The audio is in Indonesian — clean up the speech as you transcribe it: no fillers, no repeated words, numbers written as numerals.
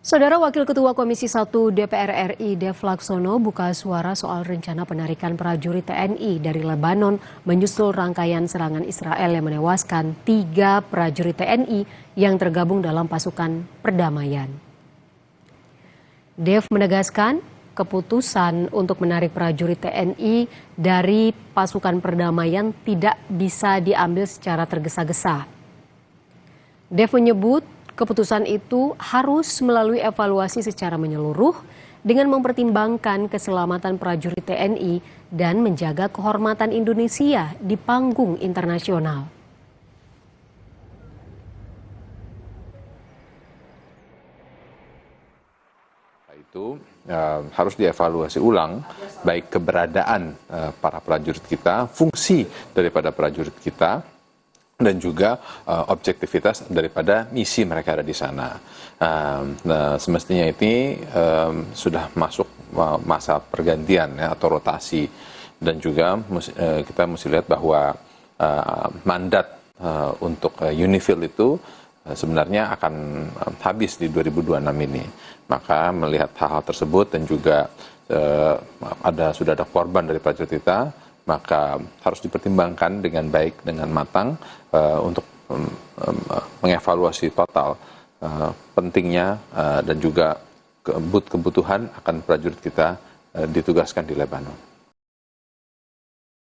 Saudara Wakil Ketua Komisi 1 DPR RI Dev Laksono buka suara soal rencana penarikan prajurit TNI dari Lebanon menyusul rangkaian serangan Israel yang menewaskan 3 prajurit TNI yang tergabung dalam pasukan perdamaian. Dev menegaskan keputusan untuk menarik prajurit TNI dari pasukan perdamaian tidak bisa diambil secara tergesa-gesa. Dev menyebut keputusan itu harus melalui evaluasi secara menyeluruh dengan mempertimbangkan keselamatan prajurit TNI dan menjaga kehormatan Indonesia di panggung internasional. Itu harus dievaluasi ulang, baik keberadaan para prajurit kita, fungsi daripada prajurit kita, dan juga objektivitas daripada misi mereka ada di sana. Semestinya ini sudah masuk masa pergantian ya, atau rotasi, dan juga kita mesti lihat bahwa mandat untuk UNIFIL itu sebenarnya akan habis di 2026 ini. Maka melihat hal-hal tersebut dan juga sudah ada korban dari prajurit kita, maka harus dipertimbangkan dengan baik, dengan matang untuk mengevaluasi total pentingnya dan juga kebutuhan akan prajurit kita ditugaskan di Lebanon.